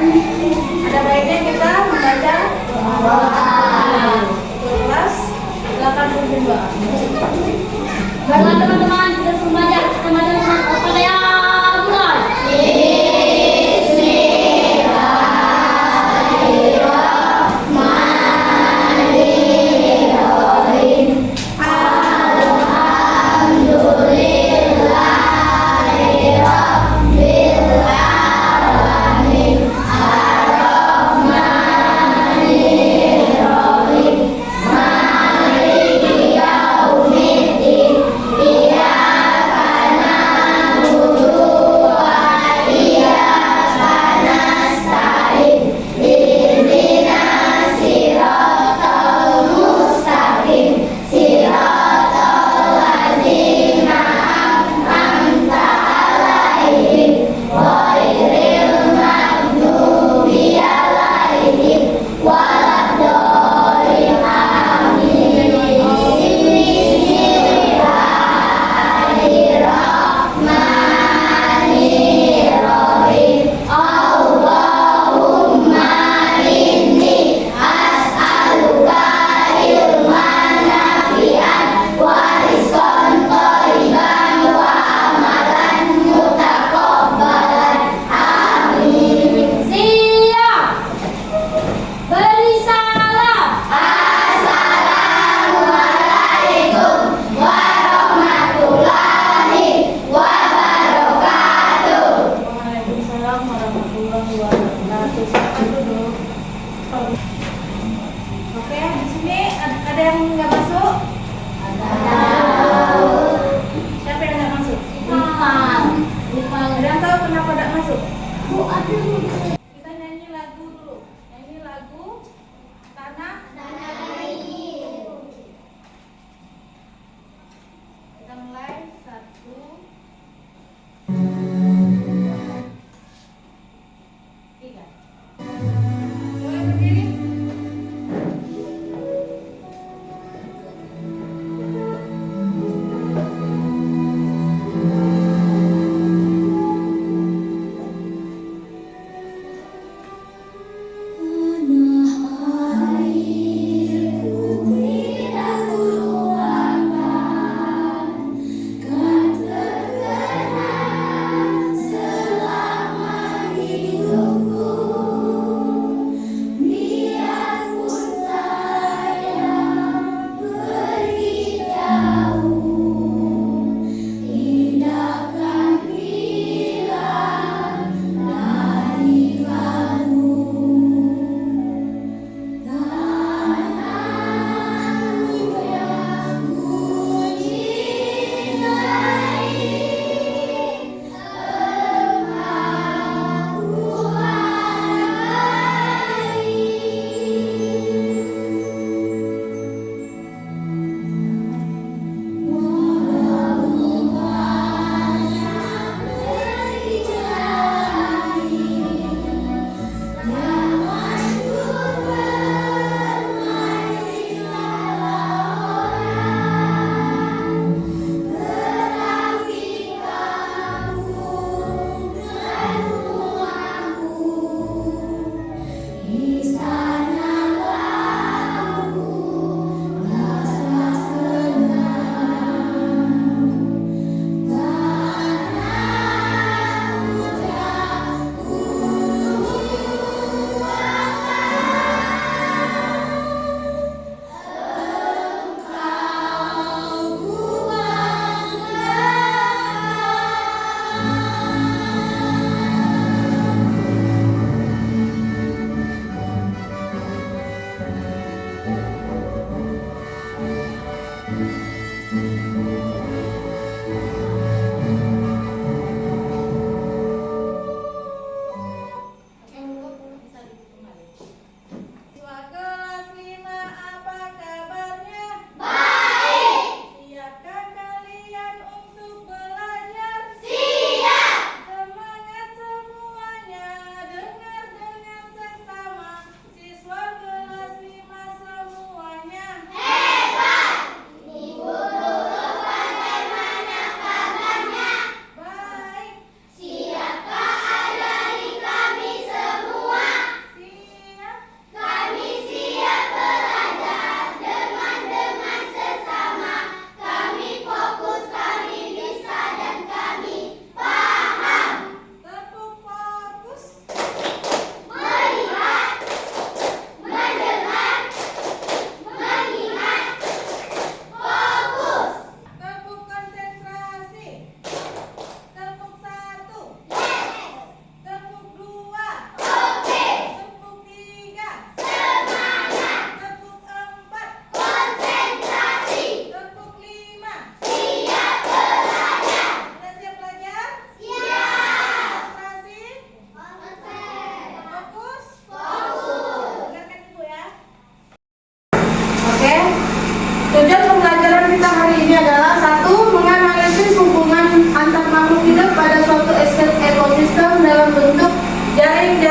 Ada baiknya kita membaca doa. Kelas silakan pimpin doa. Baiklah teman-teman, kita semuanya teman-teman apa ya mulai. Oke, di sini ada yang nggak masuk? Siapa yang nggak masuk? Ada yang tahu kenapa nggak masuk? Kita nyanyi lagu dulu. Nyanyi lagu Tanah Air. Kita mulai 1, 3. Mulai berdiri. Tanah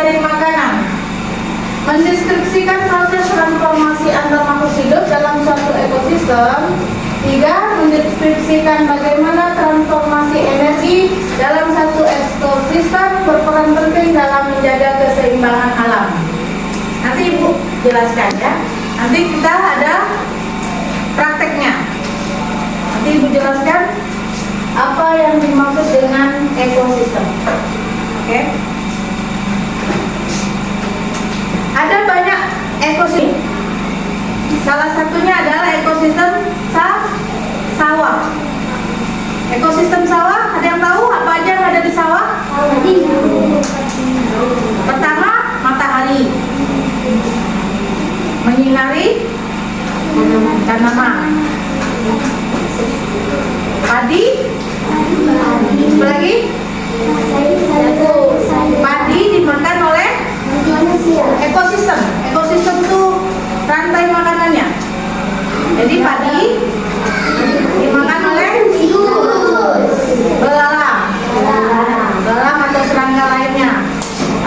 dari makanan. Mendeskripsikan proses transformasi antar makhluk hidup dalam suatu ekosistem. 3. Mendeskripsikan bagaimana transformasi energi dalam satu ekosistem berperan penting dalam menjaga keseimbangan alam. Nanti Ibu jelaskan ya. Nanti kita ada prakteknya. Nanti Ibu jelaskan apa yang dimaksud dengan ekosistem. Oke? Ada banyak ekosistem. Salah satunya adalah ekosistem sawah. Ekosistem sawah, ada yang tahu apa aja yang ada di sawah? Pertama, matahari menyinari tanaman. Padi, apa lagi? Padi dimakan oleh ekosistem. Ekosistem itu rantai makanannya. Jadi padi dimakan oleh belalang atau serangga lainnya,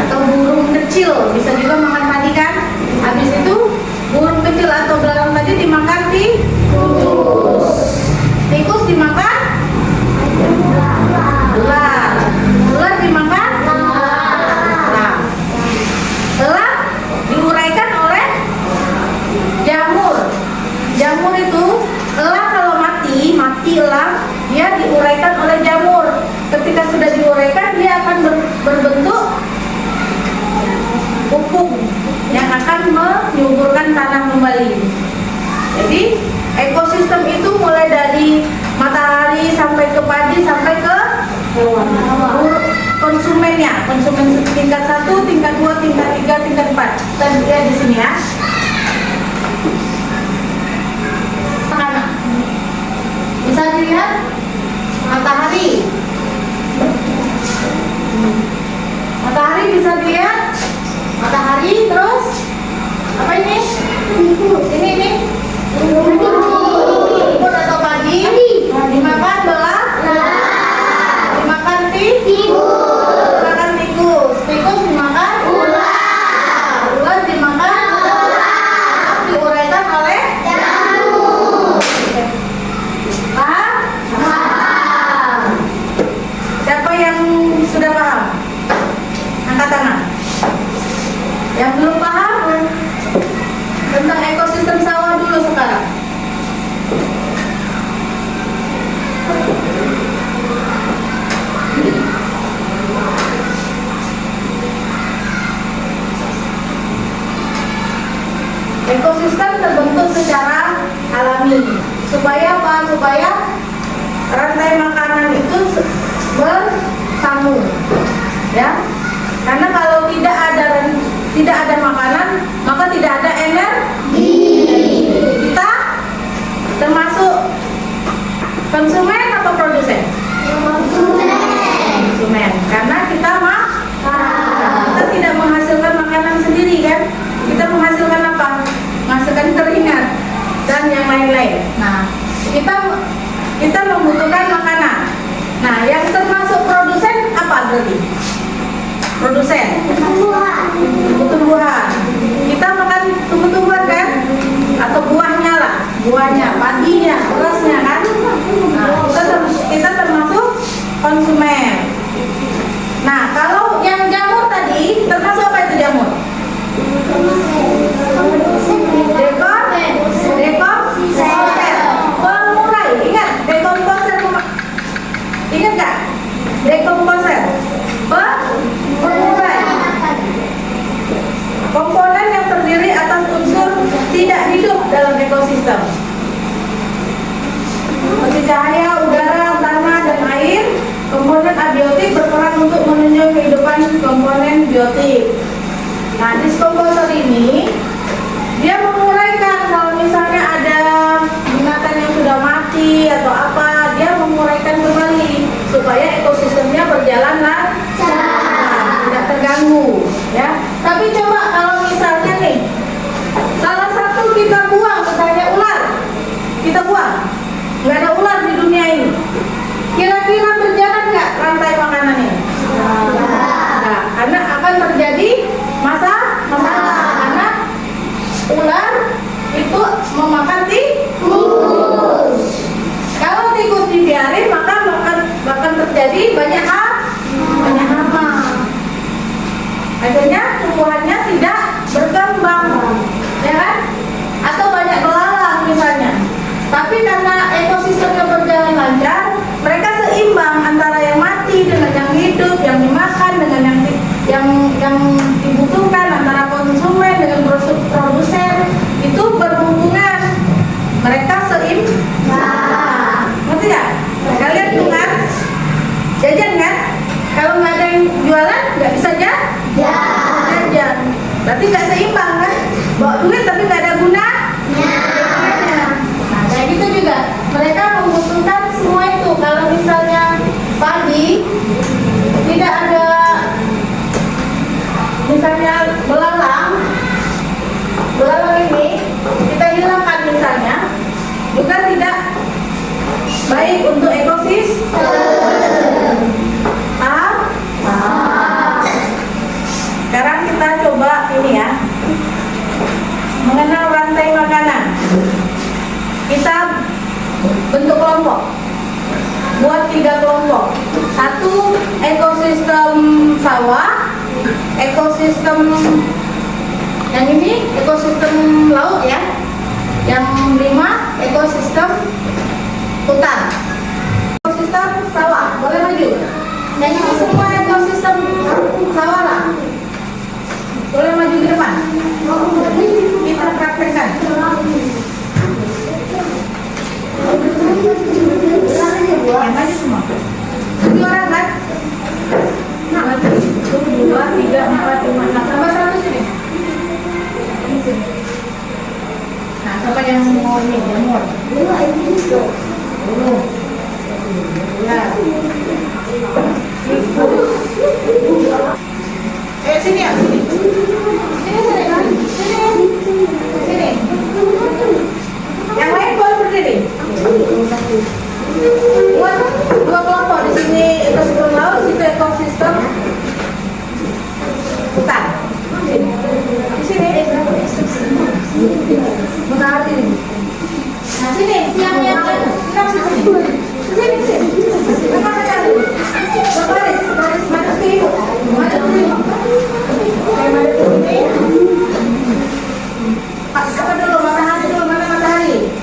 atau burung kecil bisa juga makan padi kan. Habis itu burung kecil atau belalang tadi dimakan tikus dimakan ular dimakan elang diuraikan oleh jamur itu elang kalau mati elang dia diuraikan oleh jamur. Ketika sudah diuraikan dia akan berbentuk pupuk yang akan menyuburkan tanah kembali. Jadi ekosistem itu mulai dari matahari sampai ke padi sampai ke konsumennya, konsumen tingkat 1, tingkat 2, tingkat 3, tingkat 4. Kita lihat di sini ya. Bisa dilihat matahari. Matahari bisa dilihat. Matahari terus apa ini? Ini. Rumput atau padi dimakan dimakan tikus dimakan ular dimakan diuraikan oleh jamur. Paham? Siapa yang sudah paham? Angkat tangan. Yang belum paham tentang ekosistem sawah dulu sekarang. Ekosistem terbentuk secara alami. Supaya apa? Supaya rantai makanan itu bersambung. Ya. Karena kalau tidak ada makanan, maka tidak ada energi. Kita termasuk konsumen atau produsen? Konsumen. Karena kita tidak menghasilkan makanan sendiri kan? Kita menghasilkan apa? Menghasilkan keringat dan yang lain-lain. Nah, kita membutuhkan makanan. Nah, yang termasuk produsen apa berarti? Produsen tumbuhan. Kita makan tumbuh-tumbuhan kan? Atau buahnya lah, padinya, berasnya kan? Nah, kita termasuk konsumen. Nah, kalau yang jamur tadi termasuk apa itu jamur? Dekomposer. Pemurai. Ingat dekomposer. Ingat nggak? Dekomposer. Pemurai. Komponen yang terdiri atas unsur tidak hidup dalam ekosistem seperti cahaya, udara, tanah, dan air. Komponen abiotik berperan untuk menunjang kehidupan komponen biotik. Nah, diskomposer ini dia menguraikan kalau misalnya ada binatang yang sudah mati atau apa, dia menguraikan kembali supaya ekosistemnya berjalan lancar, tidak terganggu, ya. Tapi coba kalau misalnya nih salah satu kita buang, misalnya ular, kita buang, nggak ada ular di dunia ini, kira-kira berjalan nggak rantai makanannya? Nah, karena akan terjadi memakan tikus. Kalau tikus dibiarin maka akan terjadi banyak hama. Akhirnya tumbuhannya tidak berkembang, ya kan? Atau banyak belalang misalnya. Tapi karena ekosistemnya berjalan lancar, mereka seimbang antara yang mati dengan yang hidup, yang dimakan dengan yang dibutuhkan, antara konsumen dengan produsen itu berhubungan. Mereka seimbang. Ngerti nggak? Kalian tuh kan jajan kan? Kalau nggak ada yang jualan nggak bisa jajan. Berarti nggak seimbang kan? Bawa duit tapi nggak ada gunanya. Nah kayak gitu juga. Mereka membutuhkan semua itu. Kalau misalnya pagi tidak ada misalnya belalang ini kita hilangkan misalnya, juga tidak baik untuk ekosistem. Paham? Sekarang kita coba ini ya, mengenal rantai makanan. Kita bentuk kelompok, buat 3 kelompok. Satu, ekosistem sawah, ekosistem yang ini ekosistem laut ya. Yang 5, ekosistem hutan. Ekosistem sawah, boleh maju. Dan ini semua ekosistem sawah lah. Boleh maju ke depan. Kita praktekkan. Yang maju semua. 7 orang kan? 1, 2, 3, 4, 5, 6, tambah 100 ini. Nah, siapa yang mau ini? Jamur. Sini ya, sini. Sini. Yang lain boleh berdiri. Buat 2 kelompok di sini ekosistem laut, situ ekosistem hutan. Di sini. Matahari ini. Nah sini, yang sini. Berbaris maju ke ibu. Apa dulu matahari dulu, mana matahari?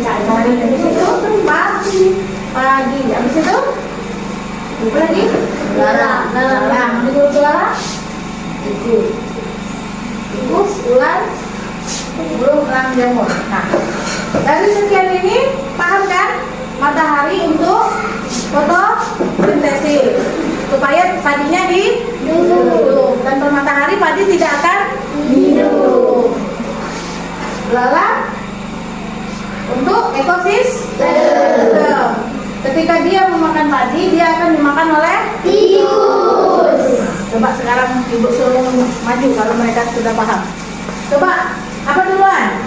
Matahari di situ pagi. Habis itu apa lagi? Belalang. Dulu belalang. Tikus, ular, burung elang jamur. Nah, dari sekian ini paham kan? Matahari untuk fotosintesis supaya padinya hidup. Tanpa matahari padi tidak akan hidup. Belalang untuk ekosistem. Ketika dia memakan padi, dia akan dimakan oleh tikus. Coba sekarang ibu suruh maju kalau mereka sudah paham. Coba, apa duluan?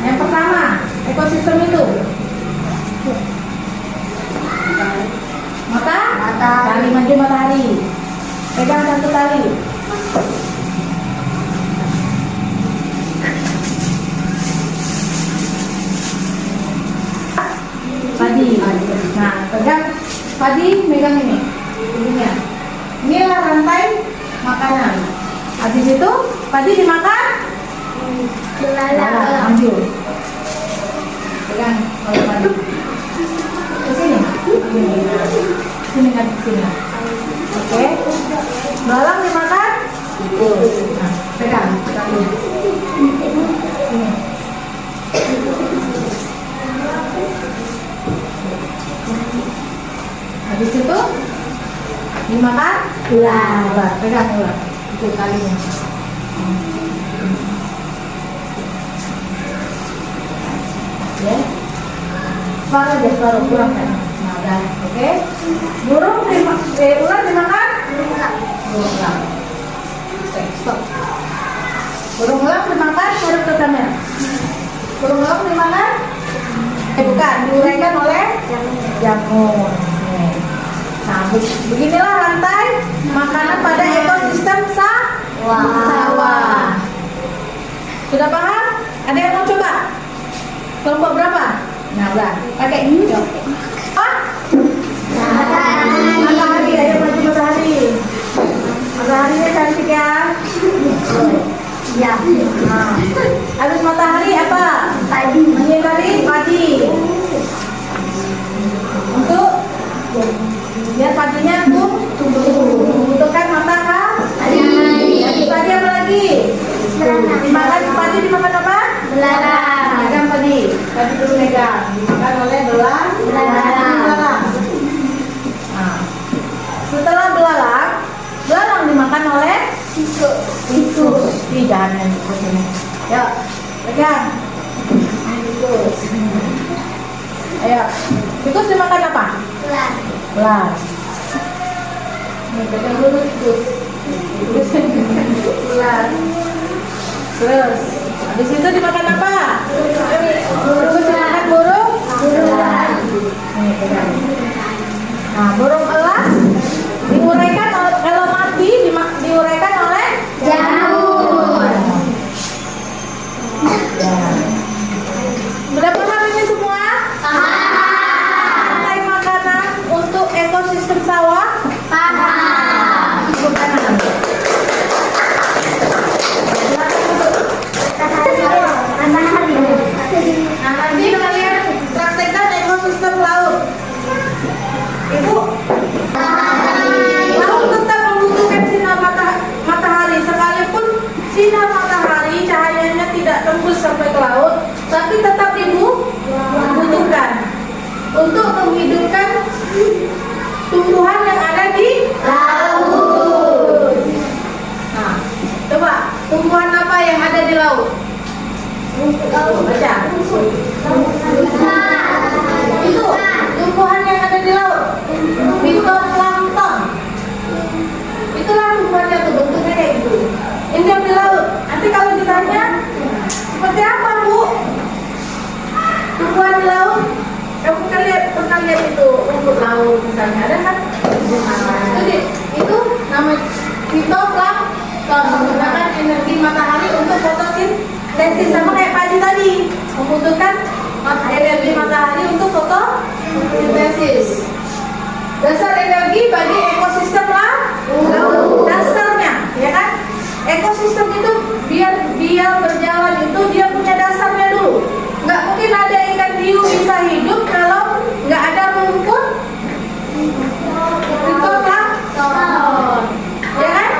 Yang pertama, ekosistem itu. Tali maju matahari. Pegang satu tali. Padi. Nah, pegang padi, megang ini. Ujungnya. Inilah rantai makanan. Habis itu padi dimakan belalang. Maju. Pegang kalau padi. Ke sini. Sini kan sini. Oke. Belalang dimakan? Nah, pegang. Sini. Habis itu dimakan ular. Pegang ular. Itu kalinya. Ya. Separuh kurang kan? Nah, oke. Burung ular dimakan? Ular. Oke, stop. Burung elang dimakan, harus ke kamera. Burung elang dimakan? Bukan, diuraikan oleh jamur. Nah, beginilah rantai makanan pada ekosistem sawah. Sudah paham? udah. Pakai. Yuk. Apa? Matahari, ayo maju matahari. Mataharinya cantik ya. Ya. Nah, habis matahari apa? Padi. Menyinari padi. Untuk biar padinya tumbuhkan matahari. Habis padi apa lagi? Dimakan padi, dimakan apa? Belalang. Megang padi. Padi dulu megang. Dimakan oleh belalang. Nah, setelah belalang dimakan oleh tikus. Ih, jangan yang tikus ini. Yuk, pegang. Tikus. Ayo, tikus dimakan apa? Ular. Nih, pegang dulu tikus. Tikus ular. Terus, habis itu dimakan apa? Tikus dimakan burung. Nih, pegang. Nah, burung elang diuraikan kalau mati diuraikan oleh Jamur. ya. Sudah paham ini semua? Mengenai makanan untuk ekosistem sawah? Paham. Tepuk tangan. Matahari. Nah, nanti kalian praktekkan ekosistem laut. Ibu, laut tetap membutuhkan sinar matahari, sekalipun sinar matahari cahayanya tidak tembus sampai ke laut, tapi tetap ibu membutuhkan untuk menghidupkan tumbuhan yang ada di laut. Nah, coba tumbuhan apa yang ada di laut? Baca. Itu tumbuhan yang ada di laut. Fitoplankton. Itulah tumbuhannya tuh, bentuknya kayak gitu. Ini yang di laut. Nanti kalau ditanya seperti apa, Bu? Tumbuhan di laut? Kamu pernah lihat itu rumput laut misalnya, ada kan? Itu namanya fitoplankton, menggunakan energi matahari untuk fotosintesis, sama kayak padi tadi, membutuhkan energi matahari untuk fotosintesis. Dasar energi bagi ekosistem laut, dasarnya, ya kan? Ekosistem itu biar dia berjalan itu dia punya dasarnya dulu. Nggak mungkin ada ikan hiu bisa hidup kalau nggak ada rumput fitoplankton, ya kan?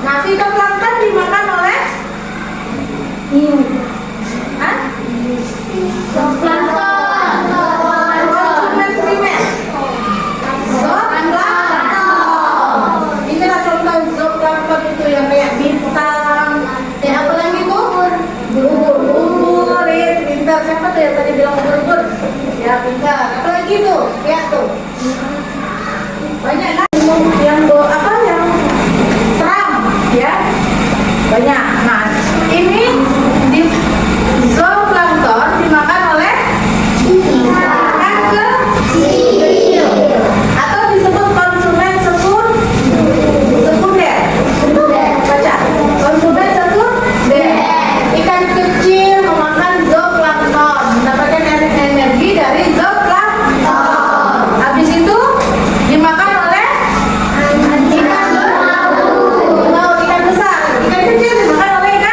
Nah, fitoplankton dimakan oleh Hiu. Hah? Plankton. Konsumen primer. Zooplankton. Inilah contoh zooplankton itu yang kayak bintang, kayak apa lagi tuh? Ubur-ubur, bintang. Siapa tuh yang tadi bilang ubur-ubur? Ya, bintang. Apa lagi tuh? Lihat tuh. Banyak kan? Yang yang terang, ya? Banyak. Nah, ini di zooplankton dimakan oleh ikan kecil atau disebut konsumen sekunder. Baca, konsumen sekunder. Ikan kecil memakan zooplankton, mendapatkan energi dari zooplankton. Habis itu dimakan oleh ikan laut, ikan besar. Ikan kecil dimakan oleh ikan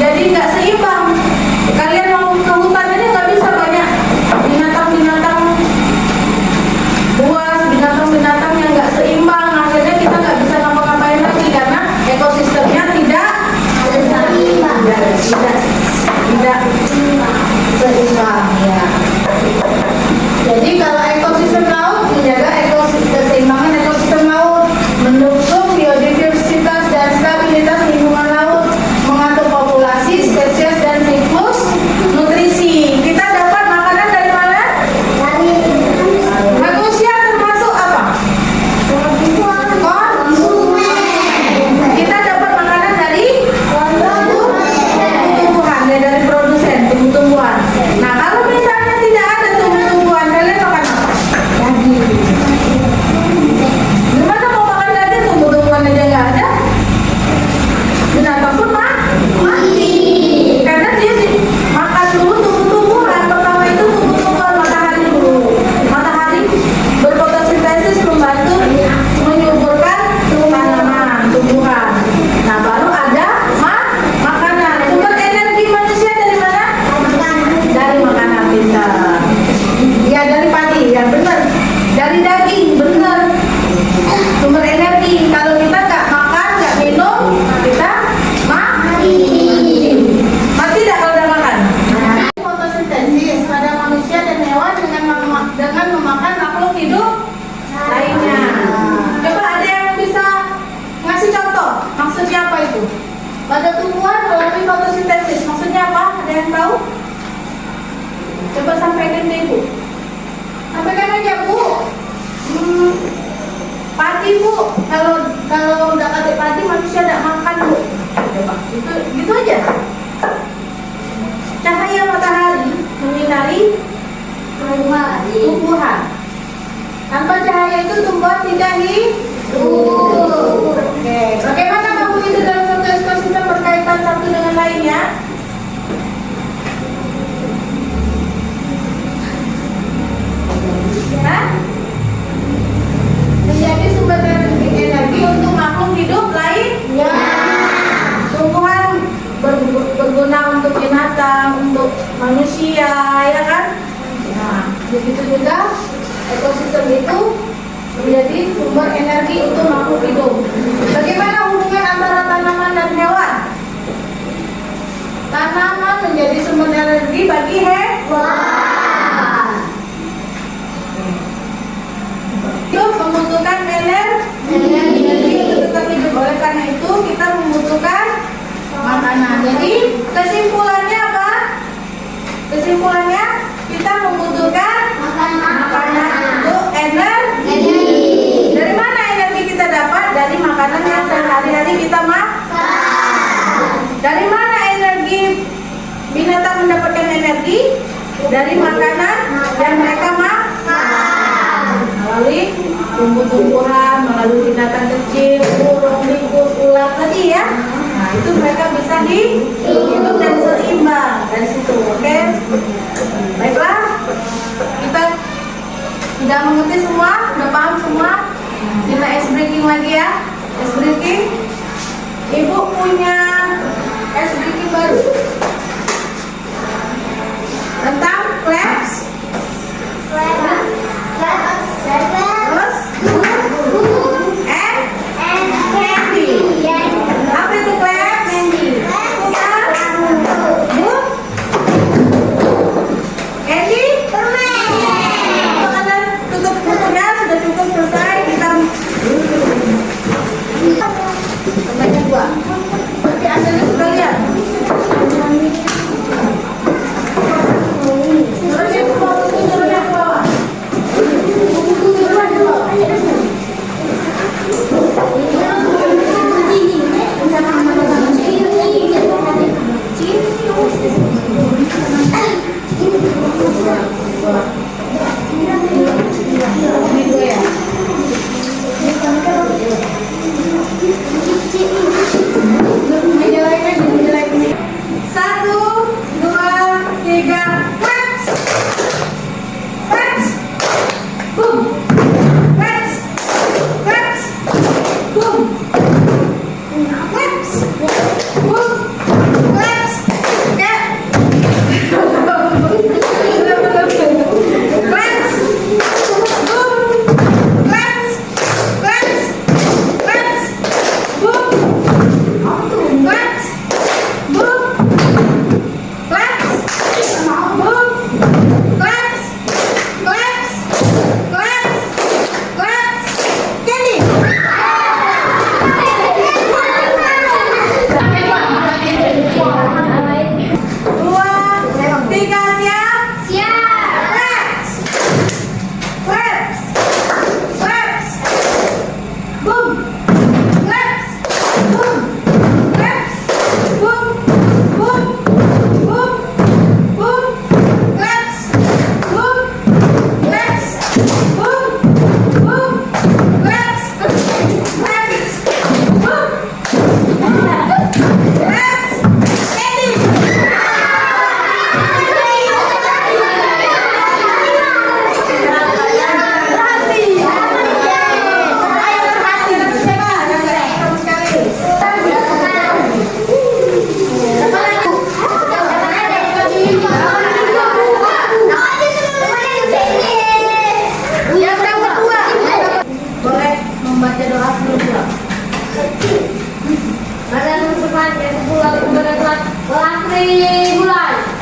jadi nggak seimbang. Kalian mau ke hutan aja nggak bisa, banyak binatang-binatang buas, binatang-binatang yang nggak seimbang. Akhirnya kita nggak bisa ngapa-ngapain lagi karena ekosistemnya tidak seimbang ya. Jadi kalau ekosistem laut menjaga keseimbangan ekosistem laut, mendukung biodiversitas dan stabilitas lingkungan laut, mengatur populasi, spesies dan siklus nutrisi. Kita dapat makanan dari mana? Manusia termasuk apa? Konsumen. Kita dapat makanan dari tumbuh-tumbuhan, dari produsen tumbuh-tumbuhan. Nah, kalau misalnya tidak ada tumbuh-tumbuhan, kalian makan apa? Gimana mau makan daging, tumbuh-tumbuhan aja nggak ada? Binatang pun mati. Karena dia makan dulu tumbuh-tumbuhan. Pertama itu tumbuh-tumbuhan, matahari dulu. Matahari berfotosintesis membantu menyuburkan tanaman, tumbuhan. Nah, baru ada makanan. Sumber energi manusia dari mana? Dari makanan kita. Ya, dari padi, ya benar. Dari daging, benar. Sumber energi. Kalau kita nggak makan, nggak minum, kita mati. Mati tidak kalau udah makan? Fotosintesis pada manusia dan hewan dengan memakan makhluk hidup lainnya. Coba ada yang bisa ngasih contoh? Maksudnya apa itu? Pada tumbuhan melalui fotosintesis, maksudnya apa? Ada yang tahu? Coba sampaikan ke Ibu. Sampaikan aja, Bu. Padi, Bu. Kalau udah kate padi manusia tidak makan, Bu. Coba. Gitu aja. Cahaya matahari menyinari tumbuhan. Tanpa cahaya itu tumbuhan tidak hidup. Oke. Bagaimana makhluk itu dalam satu ekosistem berkaitan satu dengan lainnya? Menjadi sumber energi untuk makhluk hidup lainnya. Tumbuhan berguna untuk binatang, untuk manusia, ya kan? Nah, begitu juga ekosistem itu menjadi sumber energi untuk makhluk hidup. Bagaimana hubungan antara tanaman dan hewan? Tanaman menjadi sumber energi bagi hewan. Hidup membutuhkan energi untuk tetap hidup. Oleh karena itu kita membutuhkan makanan. Jadi kesimpulannya apa? Kesimpulannya kita membutuhkan makanan untuk energi. Dari mana energi kita dapat? Dari makanan yang sehari-hari kita makan. Dari mana energi binatang mendapatkan energi? Dari makanan yang mereka makan. Melalui tumbuh-tumbuhan, melalui binatang kecil, burung, tikus, ulat tadi ya. Nah, itu mereka bisa hidup dan seimbang dari situ. Oke? Baiklah, kita sudah mengerti semua, sudah paham semua. Kita ice breaking lagi ya. Ice breaking. Ibu punya ice breaking baru tentang claps. Terus and candy. Apa itu claps? Candy? Makanan tutup bukunya sudah cukup selesai. Kita tambahnya 2. Nanti hasilnya sudah lihat. Terus yang ke bawah, turun yang ke bawah. Claps. dimulai.